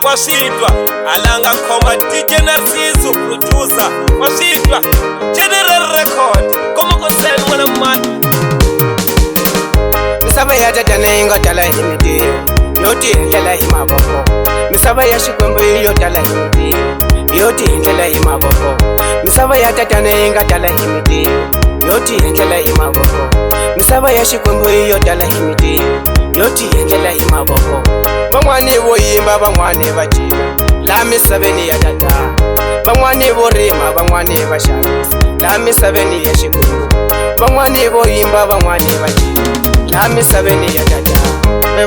Wasitwa alanga koma DJ Narciso producer Wasitwa General Record Koma kosen wana mati Misaba ya tatane inga tala himiti Yoti indela hima boko Misaba ya shikwembu yotala himiti Yoti indela hima boko Misaba ya tatane inga tala himiti Yoti indela hima boko Misaba ya shikwembu yotala himiti Yoti indela hima boko Bamwani boyimba bamwani bachina La misabeni ya tata Bamwani borima bamwani bashabisa La misabeni ya shikwembu Bamwani boyimba bamwani bachina La misabeni ya tata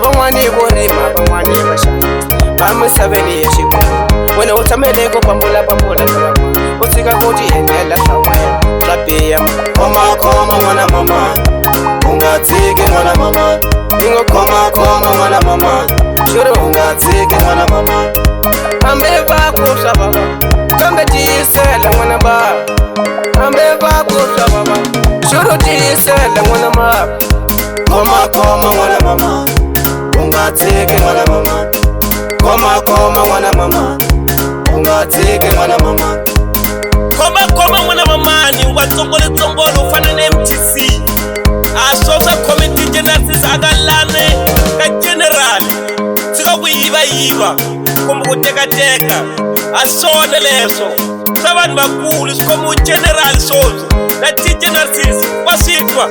Bamwani borima bamwani bashabisa La misabeni ya shikwembu Wena utamele ko pambula sabama Utsika kuti endela shawaya Rapia Koma mwana mama Ungatike mwana mama Ingo koma mwana mama Shuru ungatike mwana mama Ambeva kusha baba Kambe tisela mwana baba Ambeva kusha baba Shuru tisela mwana mama Koma mwana mama Ungatike mwana mama Koma mwana mama Ungatike mwana mama Koma mwana mama ni watsongolo ufana na MTC Asosa committee DJ Narciso agalane ka general Sika kuyiba Kuma kuteka Asone leso Sabantu bakulu sikomu general sozo Na DJ Narciso Wasitwa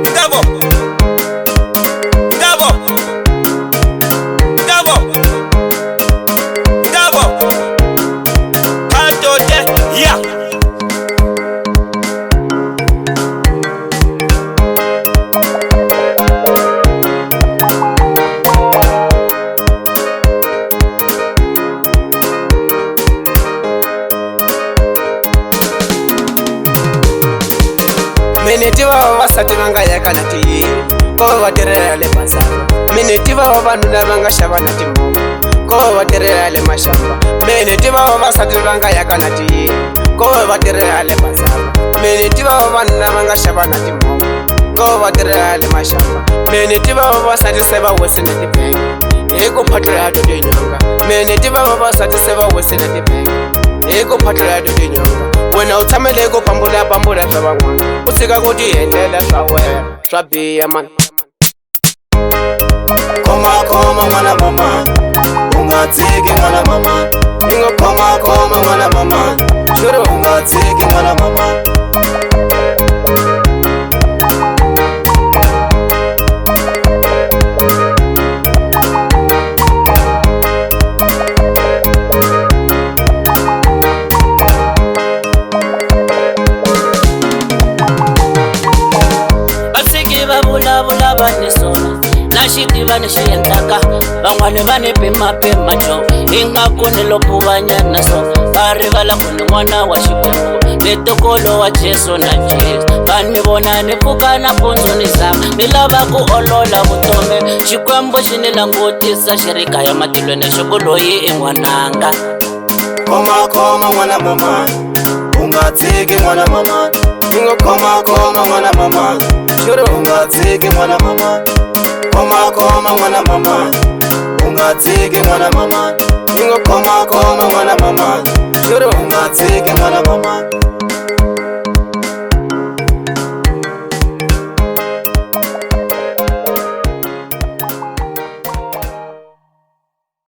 Ngabo Kantote Yeah Minitiwa wasati vanga yakanati Ko waterera le pasara Minitiwa wabandu na vanga shabana timu Ko waterera le mashamba Minitiwa wasati vanga yakanati Ko waterera le pasara Minitiwa wabandu na vanga shabana timu Ko waterera le mashamba Minitiwa wasati seba wesina tipenga Eko patra do de nyonga Minitiwa wasati seba wesina tipenga Eko patra do de nyonga Wena utamele ko pambula sabangwa Usika kuti endela shawe Shabia man Koma mwana mama Ungatike mwana mama Ingo koma mwana mama Shuru ungatike mwana mama Nashitiva nishiyentaka Bangwane bane pema jo Inga kune lopuvanya naso Barivala kune mwana wa shikwembu Netokolo wa Jesu na Jesu Bani bona nefuka na ponzo nizama Nilava kuolola butome Shikwembu shinila ngutisa Shirika ya matilwe na shokolo ye ingwananga Koma mwana mama Ungatike mwana mama Ingo koma mwana mama Shuru ungatike mwana mama Koma mwana mama Ungatike mwana mama Ingo koma mwana mama Shuru ungatike mwana mama